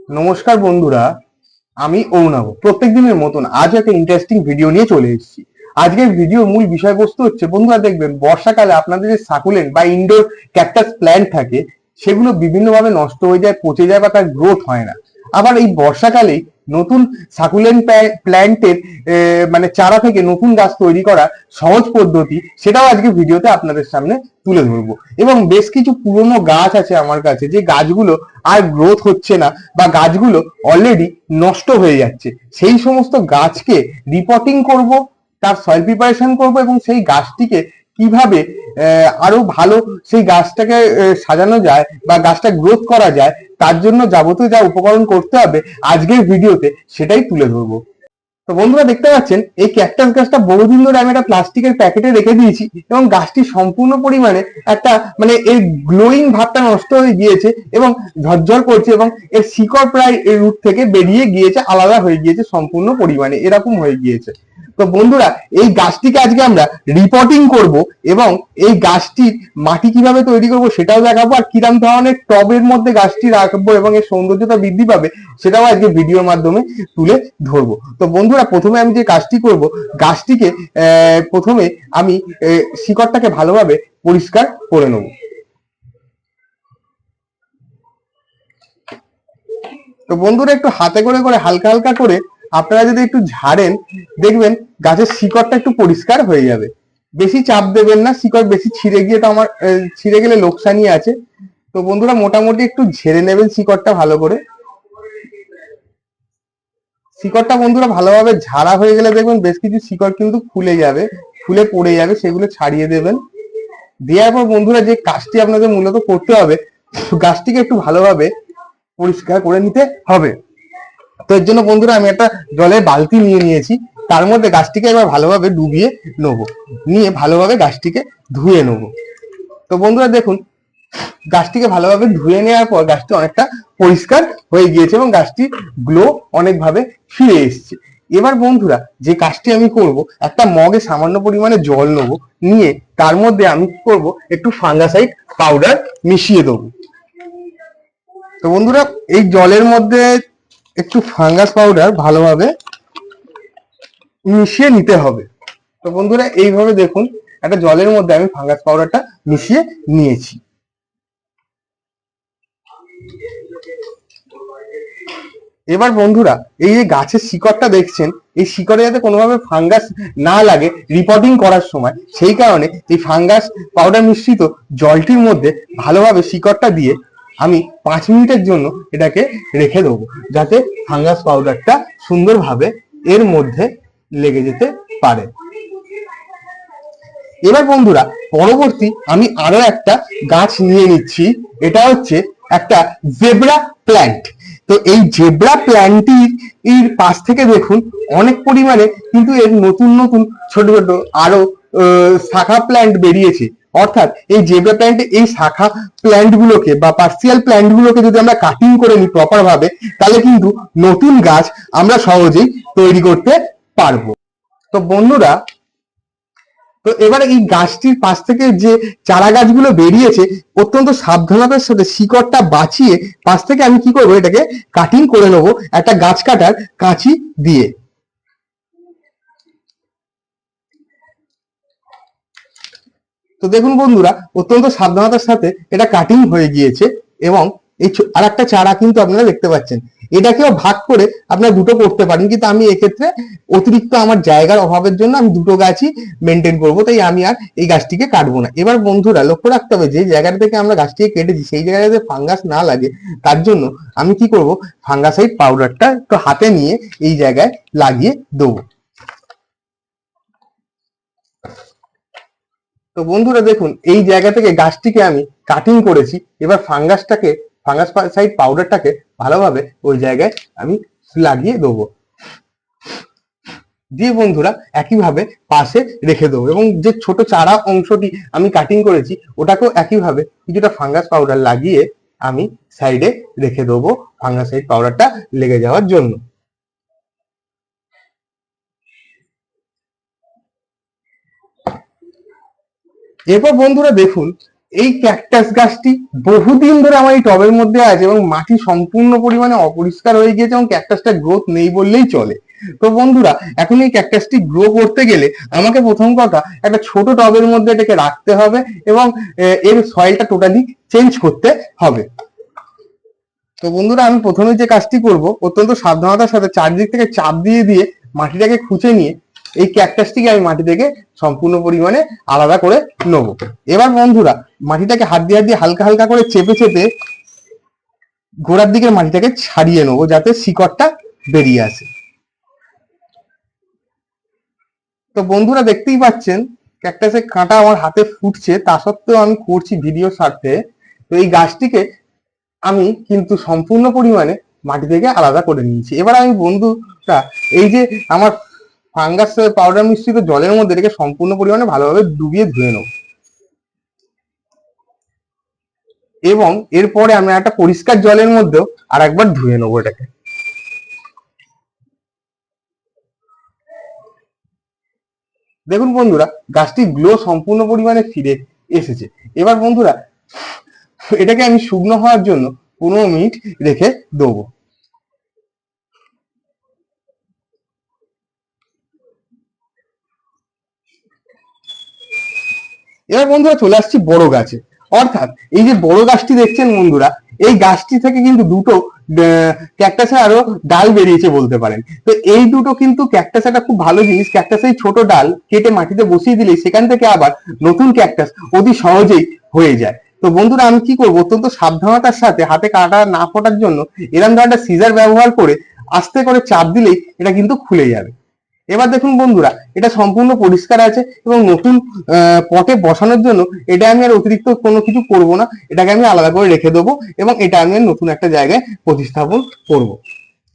নমস্কার বন্ধুরা, আমি অরুণাভ। প্রত্যেক দিনের মতন আজ একটা ইন্টারেস্টিং ভিডিও নিয়ে চলে এসেছি। আজকের ভিডিওর মূল বিষয়বস্তু হচ্ছে, বন্ধুরা দেখবেন বর্ষাকালে আপনাদের যে সাকুলেন্ট বা ইনডোর ক্যাকটাস প্ল্যান্ট থাকে সেগুলো বিভিন্নভাবে নষ্ট হয়ে যায়, পচে যায় বা তার গ্রোথ হয় না। আবার এই বর্ষাকালেই নতুন সাকুলেন্ট প্ল্যান্টের মানে চারা থেকে নতুন গাছ তৈরি করা সহজ পদ্ধতি, সেটাও আজকে ভিডিওতে আপনাদের সামনে তুলে ধরবো। এবং বেশ কিছু পুরনো গাছ আছে আমার কাছে, যে গাছগুলো আর গ্রোথ হচ্ছে না বা গাছগুলো অলরেডি নষ্ট হয়ে যাচ্ছে। সেই সমস্ত গাছকে রিপোর্টিং করব, তার সয়েল প্রিপারেশন করব এবং সেই গাছটিকে কিভাবে আরো ভালো সেই গাছটাকে সাজানো যায় বা গাছটা গ্রোথ করা যায়, তার জন্য যাবতীয় যা উপকরণ করতে হবে আজকের ভিডিওতে সেটাই তুলে ধরবো। তো বন্ধুরা দেখতে পাচ্ছেন এই ক্যাকটাস গাছটা বহুদিন ধরে আমি একটা প্লাস্টিকের প্যাকেটে রেখে দিয়েছি এবং গাছটি সম্পূর্ণ পরিমাণে একটা মানে এর গ্লোয়িং ভাবটা নষ্ট হয়ে গিয়েছে এবং ঝরঝর করছে এবং এর শিকড় প্রায় এর রুট থেকে বেরিয়ে গিয়েছে, আলাদা হয়ে গিয়েছে সম্পূর্ণ পরিমাণে, এরকম হয়ে গিয়েছে। তো বন্ধুরা এই গাছটিকে আজকে আমরা রিপোর্টিং করব এবং এই গাছটির মাটি কিভাবে তৈরি করব সেটাও দেখাবো, আর কিরম ধরনের টবের মধ্যে গাছটি রাখবো এবং এর সৌন্দর্যতা বৃদ্ধি পাবে সেটাও আজকে ভিডিওর মাধ্যমে তুলে ধরবো। তো বন্ধুরা প্রথমে আমি যে কাজটি করব, গাছটিকে প্রথমে আমি শিকড়টাকে ভালোভাবে পরিষ্কার করে নেব। তো বন্ধুরা একটু হাতে করে করে হালকা হালকা করে আপনারা যদি একটু ঝাড়েন, দেখবেন গাছের শিকড়টা একটু পরিষ্কার হয়ে যাবে। বেশি চাপ দেবেন না, শিকড় বেশি ছিঁড়ে গিয়ে তো আমার ছিঁড়ে গেলে লোকসানই আছে। তো বন্ধুরা মোটামুটি একটু ঝেড়ে নেবেন শিকড়টা ভালো করে। শিকড়টা বন্ধুরা ভালোভাবে ঝাড়া হয়ে গেলে দেখবেন বেশ কিছু শিকড় কিন্তু ফুলে যাবে, ফুলে পড়ে যাবে, সেগুলো ছাড়িয়ে দেবেন। দেওয়ার পর বন্ধুরা যে কাজটি আপনাদের মূলত করতে হবে, গাছটিকে একটু ভালোভাবে পরিষ্কার করে নিতে হবে। তো এর জন্য বন্ধুরা আমি একটা জলের বালতি নিয়ে নিয়েছি, তার মধ্যে গাছটিকে একবার ভালোভাবে ডুবিয়ে নেবো, নিয়ে ভালোভাবে গাছটিকে ধুয়ে নেবো। তো বন্ধুরা দেখুন গাছটিকে ভালোভাবে ধুয়ে নেওয়ার পর গাছটি অনেকটা পরিষ্কার হয়ে গিয়েছে এবং গাছটি গ্লো অনেকভাবে ফিরে এসেছে। এবার বন্ধুরা যে কাজটি আমি করব, একটা মগে সামান্য পরিমাণে জল নেবো, নিয়ে তার মধ্যে আমি কি করবো, একটু ফাঙ্গাসাইড পাউডার মিশিয়ে দেবো। তো বন্ধুরা এই জলের মধ্যে একটু ফাঙ্গাস পাউডার ভালোভাবে মিশিয়ে নিতে হবে। তো বন্ধুরা এইভাবে দেখুন একটা জলের মধ্যে আমি ফাঙ্গাস পাউডারটা মিশিয়ে নিয়েছি। এবার বন্ধুরা এই যে গাছের শিকড়টা দেখছেন, এই শিকড়ে যাতে কোনোভাবে ফাঙ্গাস না লাগে রিপোর্টিং করার সময়, সেই কারণে এই ফাঙ্গাস পাউডার মিশ্রিত জলটির মধ্যে ভালোভাবে শিকড়টা দিয়ে আমি 5 মিনিটের জন্য এটাকে রেখে দেবো, যাতে ফাঙ্গাস পাউডারটা সুন্দরভাবে এর মধ্যে লেগে যেতে পারে। এবার বন্ধুরা পরবর্তী আমি আরো একটা গাছ নিয়ে নিচ্ছি, এটা হচ্ছে একটা জেব্রা প্ল্যান্ট। তো এই জেব্রা প্ল্যান্টটির এর পাশ থেকে দেখুন অনেক পরিমাণে কিন্তু এর নতুন নতুন ছোট ছোট আরো শাখা প্ল্যান্ট বেরিয়েছে। অর্থাৎ এই জেব্রা প্ল্যান্টে এই শাখা প্ল্যান্ট গুলোকে বা পার্সিয়াল প্ল্যান্ট গুলোকে যদি আমরা কাটিং করে নিই প্রপার ভাবে, তাহলে কিন্তু নতুন গাছ আমরা সহজেই তৈরি করতে পারবো। তো বন্ধুরা তো এবার এই গাছটির পাশ থেকে যে চারা গাছগুলো বেরিয়েছে, অত্যন্ত সাবধানতার সাথে শিকড়টা বাঁচিয়ে পাশ থেকে আমি কি করবো, এটাকে কাটিং করে নেবো একটা গাছ কাটার কাঁচি দিয়ে। তো দেখুন বন্ধুরা অত্যন্ত সাবধানতার সাথে এটা কাটিং হয়ে গিয়েছে এবং এই আর একটা চারা কিন্তু আপনারা দেখতে পাচ্ছেন। এটাকেও ভাগ করে আপনারা দুটো করতে পারেন, কিন্তু আমি এক্ষেত্রে অতিরিক্ত আমার জায়গার অভাবের জন্য আমি দুটো গাছই মেনটেন করবো, তাই আমি আর এই গাছটিকে কাটবো না। এবার বন্ধুরা লক্ষ্য রাখতে হবে যে জায়গাটা থেকে আমরা গাছটিকে কেটেছি সেই জায়গাটাতে ফাঙ্গাস না লাগে, তার জন্য আমি কি করব, ফাঙ্গাসাইড পাউডারটা একটু হাতে নিয়ে এই জায়গায় লাগিয়ে দেবো। তো বন্ধুরা দেখুন এই জায়গা থেকে গাছটিকে আমি কাটিং করেছি, এবার ফাঙ্গাস সাইড পাউডারটাকে ভালোভাবে ওই জায়গায় আমি লাগিয়ে দেবো, দিয়ে বন্ধুরা একইভাবে পাশে রেখে দেবো এবং যে ছোট চারা অংশটি আমি কাটিং করেছি ওটাকেও একইভাবে কিছুটা ফাঙ্গাস পাউডার লাগিয়ে আমি সাইডে রেখে দেবো ফাঙ্গাসাইড পাউডারটা লেগে যাওয়ার জন্য। এরপর বন্ধুরা দেখুন এই ক্যাকটাস গাছটি বহুদিন ধরে আমার এই টবের মধ্যে আছে এবং মাটি সম্পূর্ণ পরিমাণে অপরিষ্কার হয়ে গিয়েছে এবং ক্যাকটাসটা গ্রোথ নেই বললেই চলে। তো বন্ধুরা, এখন এই ক্যাকটাসটি গ্রো করতে গেলে আমাকে প্রথম কথা একটা ছোট টবের মধ্যে এটাকে রাখতে হবে এবং এর সয়েলটা টোটালি চেঞ্জ করতে হবে। তো বন্ধুরা, আমি প্রথমে যে কাজটি করব, অত্যন্ত সাবধানতার সাথে চারদিক থেকে চাপ দিয়ে দিয়ে মাটিটাকে খুঁচে নিয়ে এই ক্যাকটাসটিকে আমি মাটি থেকে সম্পূর্ণ পরিমাণে আলাদা করে নেবো। এবার বন্ধুরা, মাটিটাকে হাত দিয়ে হালকা হালকা করে চেপে চেপে গোড়ার দিকের মাটিটাকে ছাড়িয়ে নেবো যাতে শিকড়টা বেরিয়ে আসে। তো বন্ধুরা, দেখতেই পাচ্ছেন ক্যাকটাসের কাঁটা আমার হাতে ফুটছে, তা সত্ত্বেও আমি করছি ভিডিও স্বার্থে। তো এই গাছটিকে আমি কিন্তু সম্পূর্ণ পরিমাণে মাটি থেকে আলাদা করে নিয়েছি। এবার আমি বন্ধুরা এই যে আমার ফাঙ্গাস পাউডার মিশ্রিত জলের মধ্যে এটাকে সম্পূর্ণ পরিমাণে ভালোভাবে ডুবিয়ে ধুয়ে নেব এবং এরপরে আমি একটা পরিষ্কার জলের মধ্যেও আর একবার ধুয়ে নেবো এটাকে। দেখুন বন্ধুরা, গাছটি গ্লো সম্পূর্ণ পরিমাণে ফিরে এসেছে। এবার বন্ধুরা, এটাকে আমি শুকনো হওয়ার জন্য 15 মিনিট রেখে দেবো। এবার বন্ধুরা চলে আসছি বড় গাছে। অর্থাৎ এই যে বড় গাছটি দেখছেন বন্ধুরা, এই গাছটি থেকে কিন্তু দুটো ক্যাকটাসের আরো ডাল বেরিয়েছে বলতে পারেন। তো এই দুটো কিন্তু ক্যাকটাস একটা খুব ভালো জিনিস, ক্যাকটাসের ছোট ডাল কেটে মাটিতে বসিয়ে দিলেই সেখান থেকে আবার নতুন ক্যাকটাস অতি সহজেই হয়ে যায়। তো বন্ধুরা, আমি কি করবো, অত্যন্ত সাবধানতার সাথে হাতে কাটা না ফোটার জন্য এরকম ধরনের সিজার ব্যবহার করে আস্তে করে চাপ দিলেই এটা কিন্তু খুলে যাবে। এবার দেখুন বন্ধুরা, এটা সম্পূর্ণ পরিষ্কার আছে এবং নতুন পটে বসানোর জন্য এটা আমি আর অতিরিক্ত কোনো কিছু করব না, এটাকে আমি আলাদা করে রেখে দেবো এবং এটা আমি নতুন একটা জায়গায় প্রতিস্থাপন করব।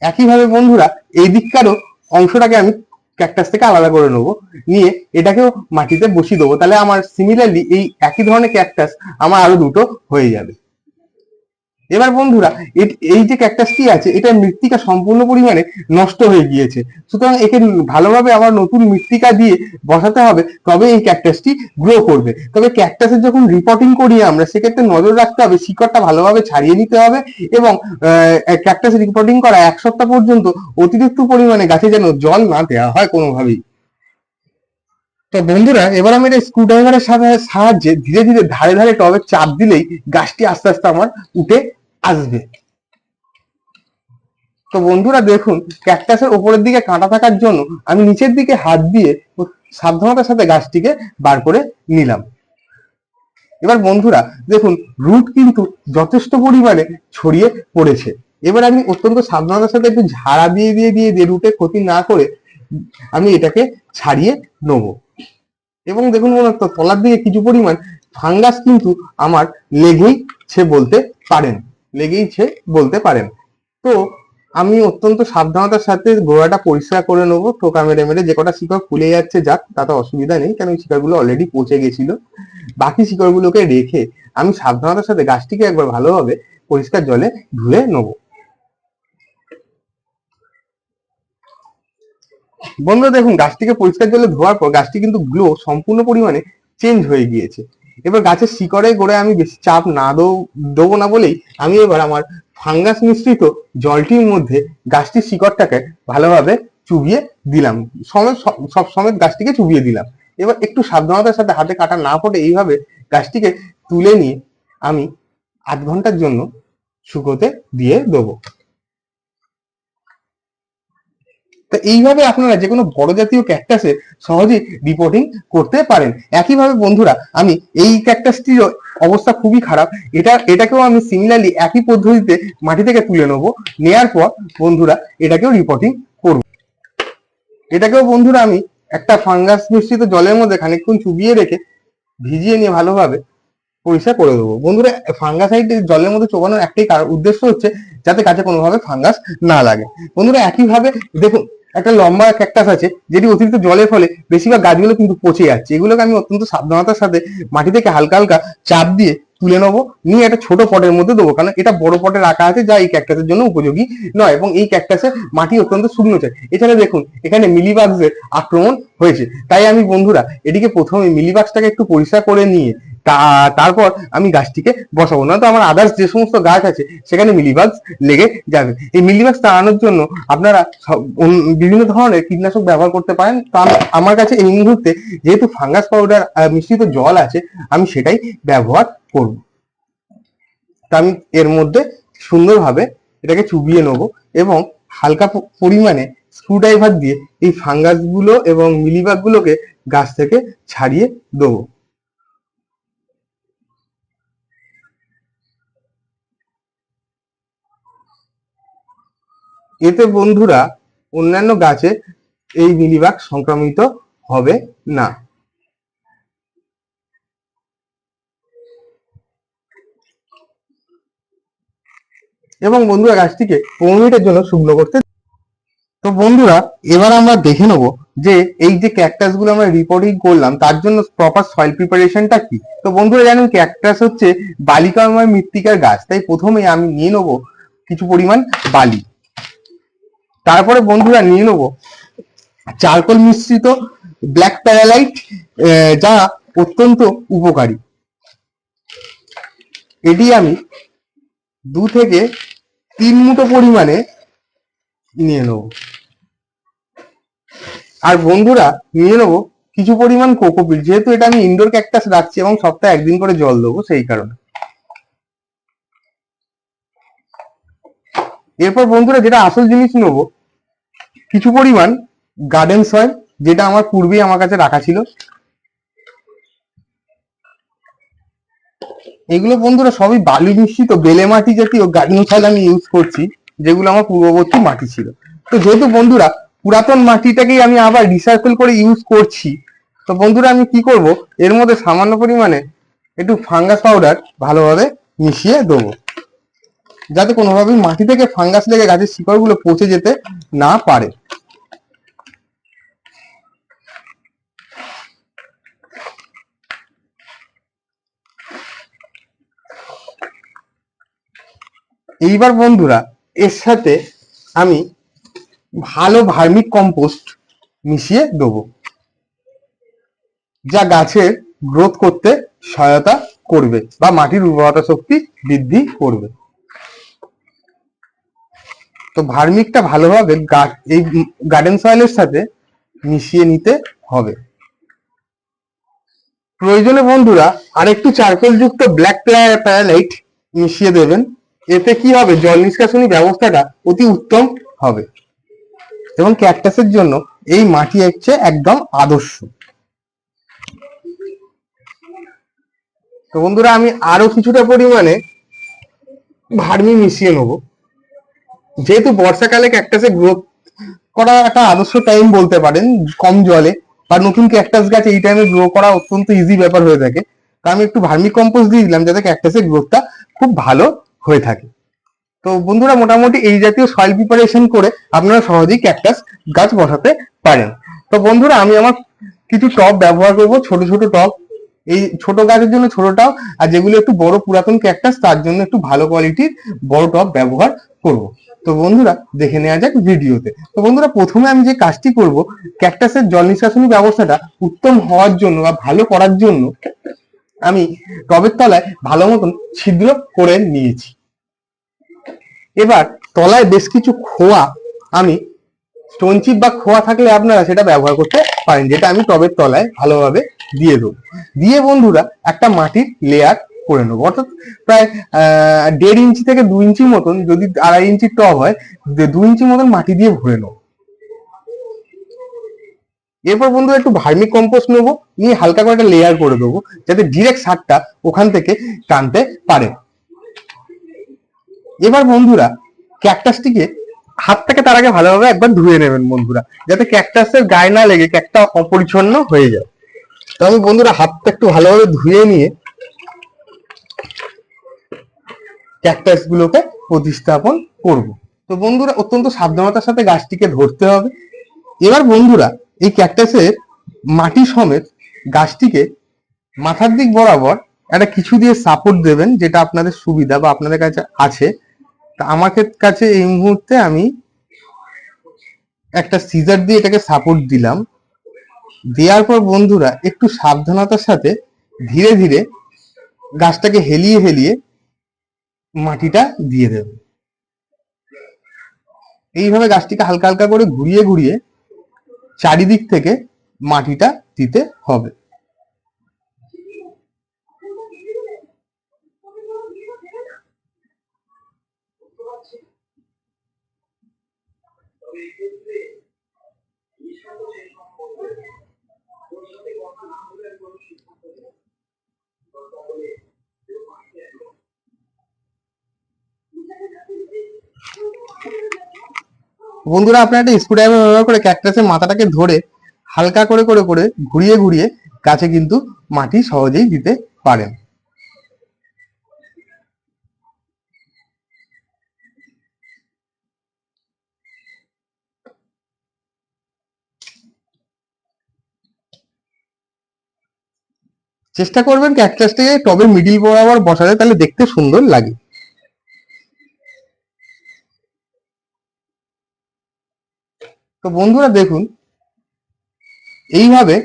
একইভাবে বন্ধুরা, এই দিককারও অংশটাকে আমি ক্যাকটাস থেকে আলাদা করে নেবো, নিয়ে এটাকেও মাটিতে বসিয়ে দেবো। তাহলে আমার সিমিলারলি এই একই ধরনের ক্যাকটাস আমার আরো দুটো হয়ে যাবে। এবার বন্ধুরা, এই যে ক্যাকটাসটি আছে এটা মৃত্তিকা সম্পূর্ণ পরিমাণে নষ্ট হয়ে গিয়েছে, সুতরাং একে ভালোভাবে আবার নতুন মৃত্তিকা দিয়ে বসাতে হবে, তবে এই ক্যাকটাসটি গ্রো করবে। তবে ক্যাকটাসের যখন রিপোর্টিং করি আমরা, সেক্ষেত্রে নজর রাখতে হবে শিকড়টা ভালোভাবে ছাড়িয়ে নিতে হবে এবং ক্যাকটাস রিপোর্টিং করা 1 সপ্তাহ পর্যন্ত অতিরিক্ত পরিমাণে গাছে যেন জল না দেওয়া হয় কোনোভাবেই। তো বন্ধুরা, এবার আমি এটা স্ক্রুড্রাইভারের সাহায্যে ধীরে ধীরে ধারে ধারে টবে চাপ দিলেই গাছটি আস্তে আস্তে আমার উঠে আসবে। তো বন্ধুরা দেখুন, ক্যাকটাসের উপরের দিকে কাঁটা থাকার জন্য আমি নিচের দিকে হাত দিয়ে সাবধানতার সাথে গাছটিকে বার করে নিলাম। এবার বন্ধুরা দেখুন, রুট কিন্তু যথেষ্ট পরিমাণে ছড়িয়ে পড়েছে। এবার আমি অত্যন্ত সাবধানতার সাথে একটু ঝাড়া দিয়ে দিয়ে দিয়ে দিয়ে রুটে ক্ষতি না করে আমি এটাকে ছাড়িয়ে নেবো। এবং দেখুন বন্ধুরা, তলার দিকে কিছু পরিমাণ ফাঙ্গাস কিন্তু আমার লেগেইছে বলতে পারেন, বলতে পারেন। তো আমি অত্যন্ত সাবধানতার সাথে গোড়াটা পরিষ্কার করে নেবো, টোকা মেরে মেরে। যে কটা শিকড় খুলে যাচ্ছে যাক, তাতে অসুবিধা নেই, কারণ শিকড়গুলো অলরেডি পচে গেছিল। বাকি শিকড়গুলোকে রেখে আমি সাবধানতার সাথে গাছটিকে একবার ভালোভাবে পরিষ্কার জলে ধুয়ে নেবো। বন্ধুরা দেখুন, গাছটিকে পরিষ্কার জলে ধোয়ার পর গাছটি কিন্তু গ্লো সম্পূর্ণ পরিমাণে চেঞ্জ হয়ে গিয়েছে। এবার গাছের শিকড়ে গোড়ায় আমি বেশি চাপ না দেবো না বলেই আমি এবার আমার ফাঙ্গাস মিশ্রিত জলটির মধ্যে গাছটির শিকড়টাকে ভালোভাবে চুবিয়ে দিলাম, সব সমেত গাছটিকে চুবিয়ে দিলাম। এবার একটু সাবধানতার সাথে হাতে কাটা না পড়ে এইভাবে গাছটিকে তুলে নিয়ে আমি 8 ঘন্টার জন্য শুকোতে দিয়ে দেবো। তো এইভাবে আপনারা যে কোনো বড় জাতীয় ক্যাকটাসে সহজেই রিপোর্টিং করতে পারেন। একইভাবে বন্ধুরা, আমি এই ক্যাকটাসটির অবস্থা খুবই খারাপ, এটাকেও আমি সিমিলারলি একই পদ্ধতিতে মাটি থেকে তুলে নেবো। নেয়ার পর বন্ধুরা এটাকেও রিপোর্টিং করব। এটাকেও বন্ধুরা আমি একটা ফাঙ্গাস মিশ্রিত জলের মধ্যে খানিকক্ষণ চুবিয়ে রেখে ভিজিয়ে নিয়ে ভালোভাবে পরিষ্কার করে দেবো। বন্ধুরা, ফাঙ্গাসাইড জলের মধ্যে চোবানোর একটাই উদ্দেশ্য হচ্ছে যাতে গাছে কোনোভাবে ফাঙ্গাস না লাগে। বন্ধুরা একইভাবে দেখুন, একটা লম্বা ক্যাকটাস আছে যেটি অতিরিক্ত জলের ফলে বেশিরভাগ গাছগুলো কিন্তু পচে যাচ্ছে। এগুলোকে আমি অত্যন্ত সাবধানতার সাথে মাটি থেকে হালকা হালকা চাপ দিয়ে তুলে নেবো, নিয়ে একটা ছোট পটের মধ্যে দেবো, কারণ এটা বড় পটে রাখা আছে যা এই ক্যাকটাসের জন্য উপযোগী নয় এবং এই ক্যাকটাসে মাটি অত্যন্ত শুকনো চাই। এছাড়া দেখুন, এখানে মিলিবাগসের আক্রমণ হয়েছে, তাই আমি বন্ধুরা এটিকে প্রথমে মিলিবাগসটাকে একটু পরিষ্কার করে নিয়ে তারপর আমি গাছটিকে বসাবো, না তো আমার আদার্স যে সমস্ত গাছ আছে সেখানে মিলিবাগ লেগে যাবে। এই মিলিবাগ তাড়ানোর জন্য আপনারা বিভিন্ন ধরনের কীটনাশক ব্যবহার করতে পারেন। তো আমার কাছে এই মুহূর্তে যেহেতু ফাঙ্গাস পাউডার মিশ্রিত জল আছে, আমি সেটাই ব্যবহার করব। তা আমি এর মধ্যে সুন্দরভাবে এটাকে চুবিয়ে নেবো এবং হালকা পরিমাণে স্ক্রুড্রাইভার দিয়ে এই ফাঙ্গাস গুলো এবং মিলিবাগ গুলোকে গাছ থেকে ছাড়িয়ে দেবো। এতে বন্ধুরা অন্যান্য গাছে এই মিলিবাগ সংক্রমিত হবে না। এবং বন্ধুরা গাছটিকে 15 মিনিটের জন্য শুকনো করতে। তো বন্ধুরা এবার আমরা দেখে নেবো যে এই যে ক্যাকটাস গুলো আমরা রিপোর্টিং করলাম তার জন্য প্রপার সয়েল প্রিপারেশনটা কি। তো বন্ধুরা জানেন ক্যাকটাস হচ্ছে বালিকাময় মৃত্তিকার গাছ, তাই প্রথমে আমি নিয়ে নেবো কিছু পরিমাণ বালি। তারপরে বন্ধুরা নিয়ে নেবো চারকোল মিশ্রিত ব্ল্যাক প্যারালাইট, যা অত্যন্ত উপকারী। এটি আমি 2 থেকে 3 মুঠো পরিমাণে নিয়ে নেব। আর বন্ধুরা নিয়ে নেবো কিছু পরিমাণ কোকোপিট, যেহেতু এটা আমি ইনডোর ক্যাকটাস রাখছি এবং সপ্তাহে 1 দিন করে জল দেবো সেই কারণে। এরপর বন্ধুরা যেটা আসল জিনিস নেবো কিছু পরিমাণ গার্ডেন সয়েল, যেটা আমার পূর্বেই আমার কাছে রাখা ছিল। এগুলো বন্ধুরা সবই বালি মিশ্রিত বেলে মাটি জাতীয় গার্ডেন সয়েল আমি ইউজ করছি, যেগুলো আমার পূর্ববর্তী মাটি ছিল। তো যেহেতু বন্ধুরা পুরাতন মাটিটাকেই আমি আবার রিসাইকেল করে ইউজ করছি, তো বন্ধুরা আমি কি করব, এর মধ্যে সামান্য পরিমাণে একটু ফাঙ্গাস পাউডার ভালোভাবে মিশিয়ে দেবো, যাতে কোনোভাবেই মাটি থেকে ফাঙ্গাস লেগে গাছের শিকড়গুলো পচে যেতে না পারে। এইবার বন্ধুরা এর সাথে আমি ভালো ভার্মিক কম্পোস্ট মিশিয়ে দেবো, যা গাছের গ্রোথ করতে সহায়তা করবে বা মাটির উর্বরতা শক্তি বৃদ্ধি করবে। তো ভার্মিকটা ভালোভাবে এই গার্ডেন সয়েলের সাথে মিশিয়ে নিতে হবে। প্রয়োজনে বন্ধুরা আরেকটু চারকোল যুক্ত ব্ল্যাক প্যারালাইট মিশিয়ে দেবেন। এতে কি হবে, জল নিষ্কাশনী ব্যবস্থাটা অতি উত্তম হবে এবং ক্যাকটাসের জন্য এই মাটি হচ্ছে একদম আদর্শ। তো বন্ধুরা আমি আরো কিছুটা পরিমাণে ভার্মি মিশিয়ে নেবো। যেহেতু বর্ষাকালে ক্যাকটাসে গ্রোথ করা একটা আদর্শ টাইম বলতে পারেন, কম জলে বা নতুন ক্যাকটাস গাছ এই টাইমে গ্রো করা অত্যন্ত ইজি ব্যাপার হয়ে থাকে। তো আমি একটু ভার্মি কম্পোস্ট দিয়ে দিলাম যাতে ক্যাকটাসের গ্রোথটা খুব ভালো হয়ে থাকে। তো বন্ধুরা মোটামুটি এই জাতীয় সয়েল প্রিপারেশন করে আপনারা সহজেই ক্যাকটাস গাছ বসাতে পারেন। তো বন্ধুরা আমি আমার কিছু টব ব্যবহার করব, ছোট ছোট টব। এই ছোট গাছের জন্য ছোট টব, আর যেগুলো একটু বড় পুরাতন ক্যাকটাস তার জন্য একটু ভালো কোয়ালিটির বড় টব ব্যবহার করব। তো বন্ধুরা দেখে নেওয়া যাক ভিডিওতে। তো বন্ধুরা প্রথমে আমি যে কাজটি করব, ক্যাকটাসের জল নিষ্কাশনী ব্যবস্থাটা উত্তম হওয়ার জন্য বা ভালো করার জন্য আমি টবের তলায় ভালো মতন ছিদ্র করে নিয়েছি। এবার তলায় বেশ কিছু খোয়া, আমি স্টোন চিপ বা খোয়া থাকলে আপনারা সেটা ব্যবহার করতে পারেন, যেটা আমি টবের তলায় ভালোভাবে দিয়ে দেবো। দিয়ে বন্ধুরা একটা মাটির লেয়ার করে নেবো, অর্থাৎ প্রায় 1.5 ইঞ্চি থেকে 2 ইঞ্চির মতন, যদি 2.5 ইঞ্চির টব হয় 2 ইঞ্চি মতন মাটি দিয়ে ভরে নেবো। এরপর বন্ধুরা একটু ভার্মি কম্পোস্ট নেবো, নিয়ে হালকা করে একটা লেয়ার করে দেবো, যাতে ডিরেক্ট সারটা ওখান থেকে টানতে পারে। এবার বন্ধুরা ক্যাকটাসটিকে হাতটাকে তার আগে ভালোভাবে একবার ধুয়ে নেবেন বন্ধুরা, যাতে ক্যাকটাসের গায়ে না লেগে ক্যাকটা অপরিচ্ছন্ন হয়ে যায়। তো আমি বন্ধুরা হাতটা একটু ভালোভাবে ধুয়ে নিয়ে ক্যাকটাস গুলোকে প্রতিস্থাপন করব। তো বন্ধুরা অত্যন্ত সাবধানতার সাথে গাছটিকে ধরতে হবে। এবার বন্ধুরা এই ক্যাকটাসের মাটি সমেত গাছটিকে মাথার দিক বরাবর একটা কিছু দিয়ে সাপোর্ট দেবেন, যেটা আপনাদের সুবিধা বা আপনাদের কাছে আছে। তা আমার কাছে এই মুহূর্তে আমি একটা সিজার দিয়ে এটাকে সাপোর্ট দিলাম। দেওয়ার পর বন্ধুরা একটু সাবধানতার সাথে ধীরে ধীরে গাছটাকে হেলিয়ে হেলিয়ে মাটিটা দিয়ে দেবে। এইভাবে গাছটিকে হালকা হালকা করে ঘুরিয়ে ঘুরিয়ে চারিদিক থেকে মাটিটা দিতে হবে। বন্ধুরা, আপনারা একটা স্ক্রুড্রাইভার ব্যবহার করে ক্যাকটাসের মাথাটাকে ধরে হালকা করে করে করে ঘুরিয়ে ঘুরিয়ে গাছে কিন্তু মাটি সহজেই দিতে পারেন। চেষ্টা করবেন ক্যাকটাসটাকে টবের মিডিল বরাবর বসাতে, তাহলে দেখতে সুন্দর লাগে। তো বন্ধুরা দেখুন, এইভাবে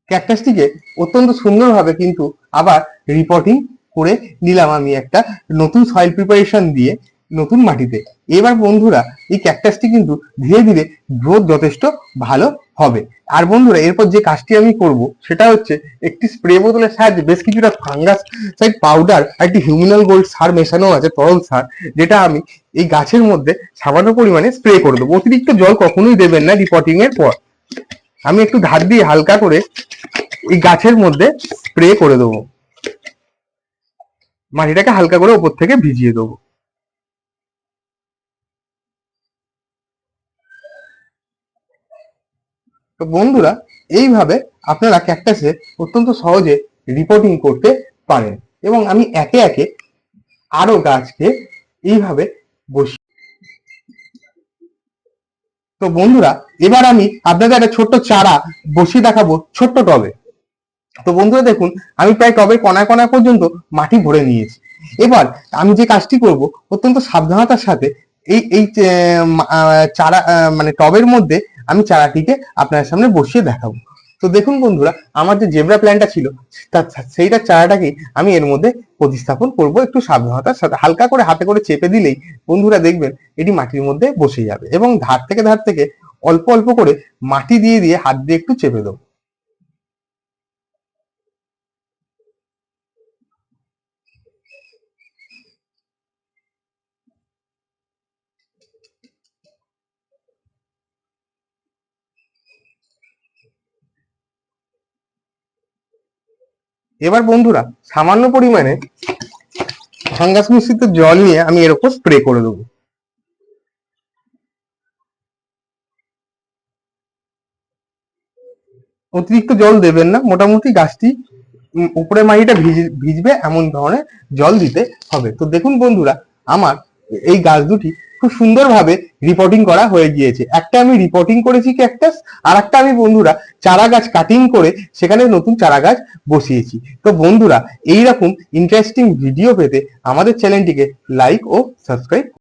ক্যাকটাসটিকে অত্যন্ত সুন্দরভাবে কিন্তু আবার রিপোর্টিং করে নিলাম আমি একটা নতুন সয়েল প্রিপারেশন দিয়ে নতুন মাটিতে। এবার বন্ধুরা এই ক্যাকটাসটি কিন্তু ধীরে ধীরে গ্রোথ যথেষ্ট ভালো হবে। আর বন্ধুরা এরপর যে কাজটি আমি করব সেটা হচ্ছে একটি স্প্রে বোতলের সাহায্যে বেশ কিছুটা ফাঙ্গাসাইড পাউডার আর একটি হিউমিনাল গোল্ড সার মেশানো আছে, তরল সার, যেটা আমি এই গাছের মধ্যে সামান্য পরিমাণে স্প্রে করে দেবো। অতিরিক্ত জল কখনোই দেবেন না রিপোর্টিং এর পর। আমি একটু ধার দিয়ে হালকা করে এই গাছের মধ্যে স্প্রে করে দেবো, মাটিটাকে হালকা করে উপর থেকে ভিজিয়ে দেবো। তো বন্ধুরা এইভাবে আপনারা ক্যাকটাসে অত্যন্ত সহজে রিপোর্টিং করতে পারেন। এবং আমি একে একে আরো গাছকে এইভাবে বসি। তো বন্ধুরা এবার আমি আপনাদের একটা ছোট্ট চারা বসিয়ে দেখাবো ছোট্ট টবে। তো বন্ধুরা দেখুন, আমি প্রায় টবের কোনায় কোনায় পর্যন্ত মাটি ভরে নিয়েছি। এবার আমি যে কাজটি করব অত্যন্ত সাবধানতার সাথে এই এই চারা মানে টবের মধ্যে আমি চারাটিকে আপনার সামনে বসিয়ে দেখাবো। তো দেখুন বন্ধুরা, আমার যে জেব্রা প্ল্যান্টটা ছিল সেইটা চারাটাকে আমি এর মধ্যে প্রতিস্থাপন করব একটু সাবধানতার সাথে। হালকা করে হাতে করে চেপে দিলেই বন্ধুরা দেখবেন এটি মাটির মধ্যে বসে যাবে। এবং ধার থেকে অল্প অল্প করে মাটি দিয়ে দিয়ে হাত দিয়ে একটু চেপে দেবো। এবার বন্ধুরা সামান্য পরিমাণে ফাঙ্গাস মিশ্রিত জল নিয়ে আমি এর উপর স্প্রে করে দেবো। অতিরিক্ত জল দেবেন না, মোটামুটি গাছটি উপরে মাটিটা ভিজবে এমন ধরনের জল দিতে হবে। তো দেখুন বন্ধুরা, আমার এই গাছ দুটি খুব সুন্দরভাবে রিপোর্টিং করা হয়ে গিয়েছে। একটা আমি রিপোর্টিং করেছি ক্যাকটাস, আর একটা আমি বন্ধুরা চারা গাছ কাটিং করে সেখানে নতুন চারা গাছ বসিয়েছি। তো বন্ধুরা এইরকম ইন্টারেস্টিং ভিডিও পেতে আমাদের চ্যানেলটিকে লাইক ও সাবস্ক্রাইব